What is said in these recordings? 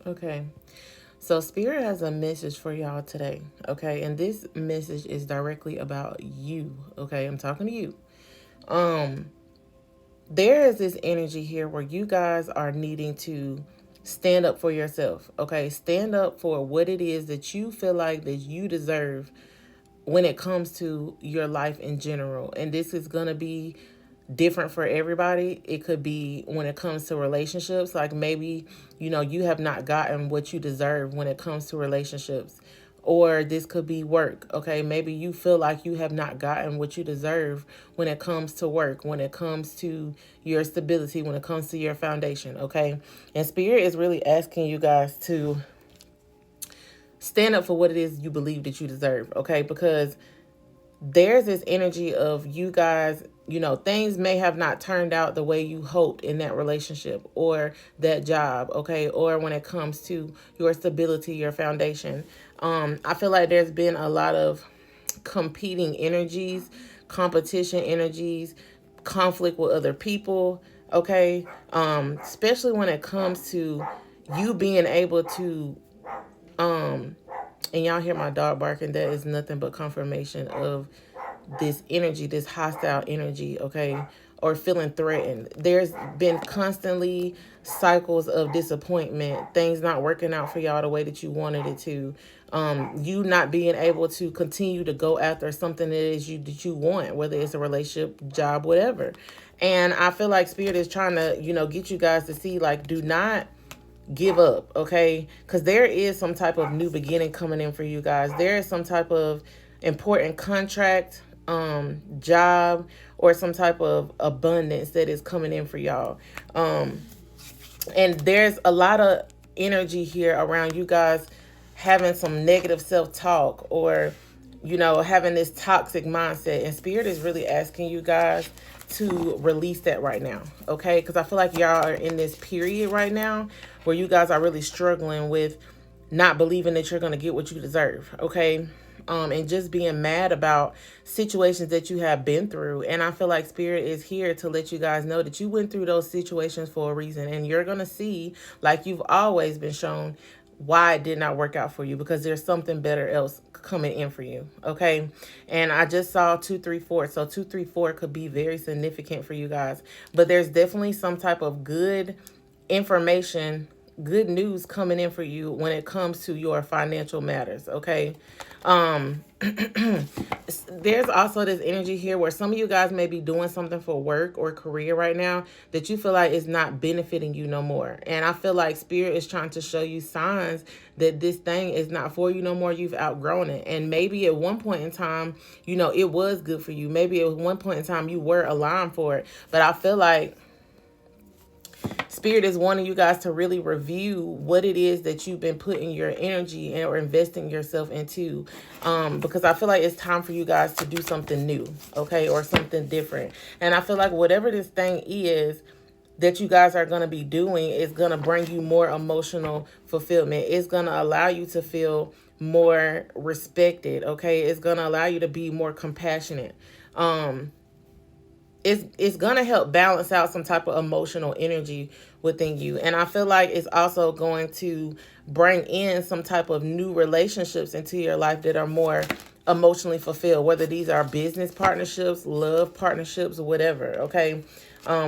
Okay. So Spirit has a message for y'all today. Okay. And this message is directly about you. Okay. I'm talking to you. Um, there is this energy here where you guys are needing to stand up for yourself. Okay. Stand up for what it is that you feel like that you deserve when it comes to your life in general. And this is going to be different for everybody. It could be when it comes to relationships, like maybe, you have not gotten what you deserve when it comes to relationships. Or this could be work. Okay, maybe you feel like you have not gotten what you deserve when it comes to work, when it comes to your stability, when it comes to your foundation. Okay, and Spirit is really asking you guys to stand up for what it is you believe that you deserve. Okay, because there's this energy of you guys, things may have not turned out the way you hoped in that relationship or that job, okay, or when it comes to your stability, your foundation. I feel like there's been a lot of competing energies, competition energies, conflict with other people, okay, especially when it comes to you being able to um and y'all hear my dog barking. That is nothing but confirmation of this energy, this hostile energy, okay, or feeling threatened. There's been constantly cycles of disappointment, things not working out for y'all the way that you wanted it to. You not being able to continue to go after something that you want, whether it's a relationship, job, whatever. And I feel like Spirit is trying to, get you guys to see, like, do not give up, okay? Because there is some type of new beginning coming in for you guys. There is some type of important contract, job, or some type of abundance that is coming in for y'all. And there's a lot of energy here around you guys having some negative self-talk, or having this toxic mindset, and Spirit is really asking you guys to release that right now, okay? Because I feel like y'all are in this period right now where you guys are really struggling with not believing that you're going to get what you deserve, okay? And just being mad about situations that you have been through. And I feel like Spirit is here to let you guys know that you went through those situations for a reason. And you're going to see, like you've always been shown, why it did not work out for you, because there's something better else coming in for you, okay? And I just saw 234, so 234 could be very significant for you guys, but there's definitely some type of good information, good news coming in for you when it comes to your financial matters, okay? There's also this energy here where some of you guys may be doing something for work or career right now that you feel like is not benefiting you no more. And I feel like Spirit is trying to show you signs that this thing is not for you no more. You've outgrown it. And maybe at one point in time, it was good for you. Maybe at one point in time you were aligned for it. But I feel like Spirit is wanting you guys to really review what it is that you've been putting your energy in or investing yourself into. Because I feel like it's time for you guys to do something new, okay, or something different. And I feel like whatever this thing is that you guys are going to be doing is going to bring you more emotional fulfillment. It's going to allow you to feel more respected, okay? It's going to allow you to be more compassionate. It's gonna help balance out some type of emotional energy within you. And I feel like it's also going to bring in some type of new relationships into your life that are more emotionally fulfilled, whether these are business partnerships, love partnerships, whatever, okay?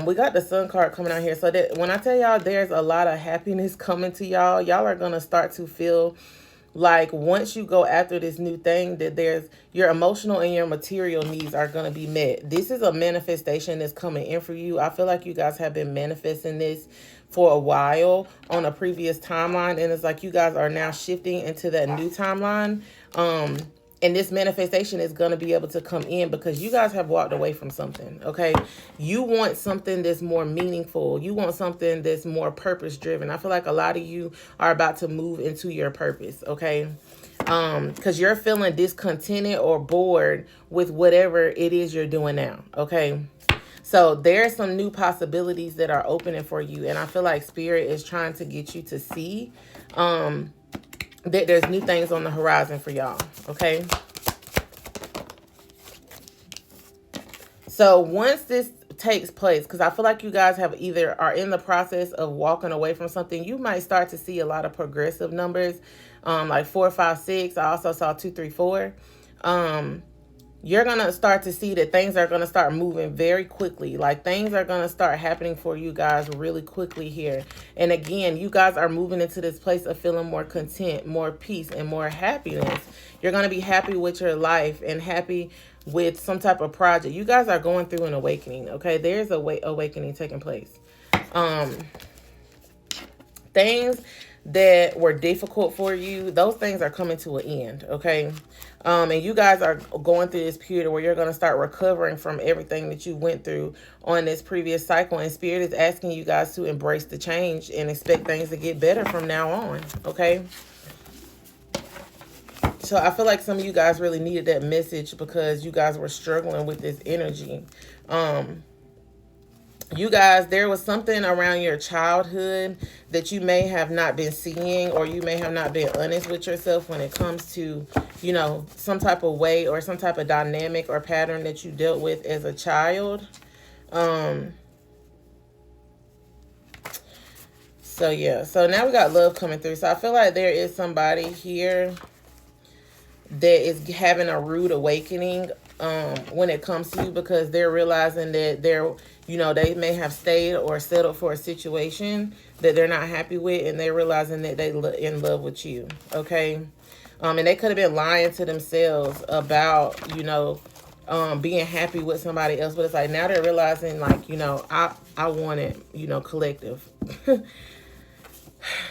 We got the Sun card coming out here. So that when I tell y'all there's a lot of happiness coming to y'all are gonna start to feel like once you go after this new thing, that there's your emotional and your material needs are going to be met. This is a manifestation that's coming in for you. I feel like you guys have been manifesting this for a while on a previous timeline, and it's like you guys are now shifting into that new timeline. And this manifestation is going to be able to come in because you guys have walked away from something, okay? You want something that's more meaningful. You want something that's more purpose driven. I feel like a lot of you are about to move into your purpose, okay? Because you're feeling discontented or bored with whatever it is you're doing now, okay? So there's some new possibilities that are opening for you. And I feel like Spirit is trying to get you to see that there's new things on the horizon for y'all, okay? So once this takes place, because I feel like you guys have either are in the process of walking away from something. You might start to see a lot of progressive numbers, like 4, 5, 6. I also saw 2, 3, 4. You're going to start to see that things are going to start moving very quickly. Like, things are going to start happening for you guys really quickly here. And again, you guys are moving into this place of feeling more content, more peace, and more happiness. You're going to be happy with your life and happy with some type of project. You guys are going through an awakening, okay? There's a awakening taking place. Things that were difficult for you, those things are coming to an end, okay? And you guys are going through this period where you're going to start recovering from everything that you went through on this previous cycle. And Spirit is asking you guys to embrace the change and expect things to get better from now on, okay? So I feel like some of you guys really needed that message because you guys were struggling with this energy. You guys, there was something around your childhood that you may have not been seeing, or you may have not been honest with yourself when it comes to, you know, some type of way or some type of dynamic or pattern that you dealt with as a child. So yeah, so now we got love coming through. So I feel like there is somebody here that is having a rude awakening when it comes to you, because they're realizing that they may have stayed or settled for a situation that they're not happy with, and they're realizing that they're in love with you, okay? And they could have been lying to themselves about, being happy with somebody else, but it's like now they're realizing, like, I want it, collective.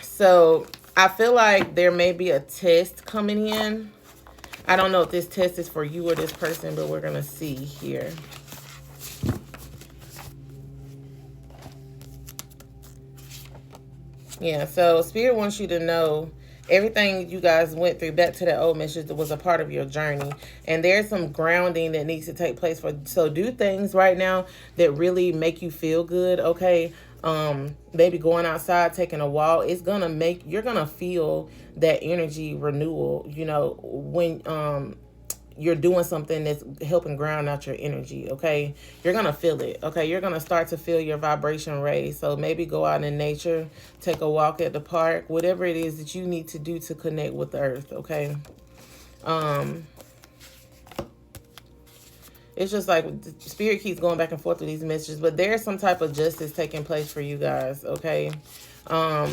So I feel like there may be a test coming in. I don't know if this test is for you or this person, but we're going to see here. Yeah, so Spirit wants you to know everything you guys went through, back to that old message, that was a part of your journey. And there's some grounding that needs to take place. So do things right now that really make you feel good, okay? Maybe going outside, taking a walk. It's gonna you're gonna feel that energy renewal, when you're doing something that's helping ground out your energy, okay? You're gonna feel it, okay? You're gonna start to feel your vibration raise. So maybe go out in nature, take a walk at the park, whatever it is that you need to do to connect with the earth, okay? It's just like Spirit keeps going back and forth with these messages, but there's some type of justice taking place for you guys, okay? Some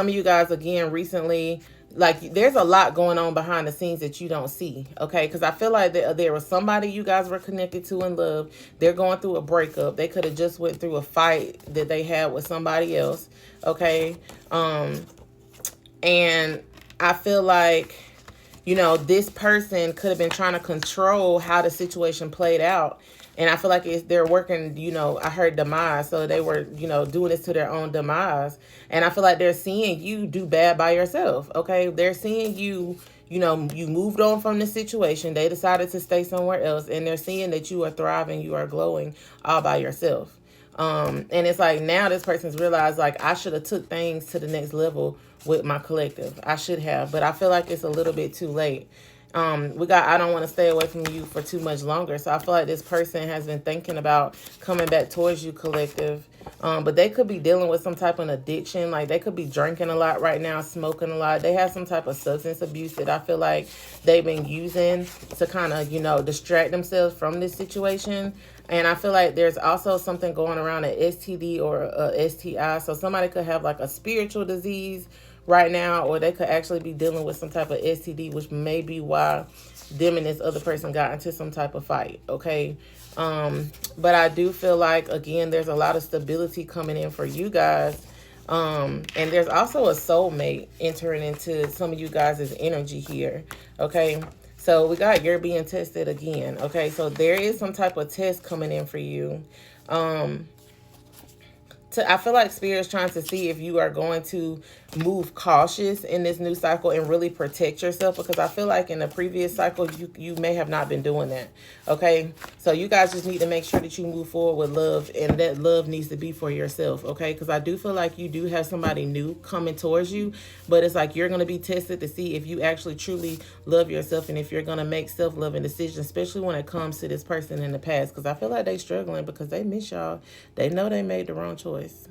of you guys, again, recently, like, there's a lot going on behind the scenes that you don't see, okay? Because I feel like there was somebody you guys were connected to in love. They're going through a breakup. They could have just went through a fight that they had with somebody else, okay? And I feel like, this person could have been trying to control how the situation played out. And I feel like they're working, I heard demise. So they were, doing this to their own demise. And I feel like they're seeing you do bad by yourself, okay? They're seeing you, you moved on from the situation. They decided to stay somewhere else. And they're seeing that you are thriving, you are glowing all by yourself. And it's like now this person's realized, like, I should have took things to the next level with my collective. I should have, but I feel like it's a little bit too late. I don't want to stay away from you for too much longer. So I feel like this person has been thinking about coming back towards you, collective. But they could be dealing with some type of addiction. Like, they could be drinking a lot right now, smoking a lot. They have some type of substance abuse that I feel like they've been using to kind of, distract themselves from this situation. And I feel like there's also something going around an STD or a STI. So somebody could have like a spiritual disease right now, or they could actually be dealing with some type of STD, which may be why them and this other person got into some type of fight, okay? But I do feel like, again, there's a lot of stability coming in for you guys. And there's also a soulmate entering into some of you guys' energy here, okay? So we got you're being tested again, okay? So there is some type of test coming in for you. I feel like Spirit is trying to see if you are going to move cautious in this new cycle and really protect yourself, because I feel like in the previous cycle you may have not been doing that. Okay, so you guys just need to make sure that you move forward with love, and that love needs to be for yourself. Okay, because I do feel like you do have somebody new coming towards you, but it's like you're going to be tested to see if you actually truly love yourself, and if you're going to make self-loving decisions, especially when it comes to this person in the past, because I feel like they struggling because they miss y'all. They know they made the wrong choice.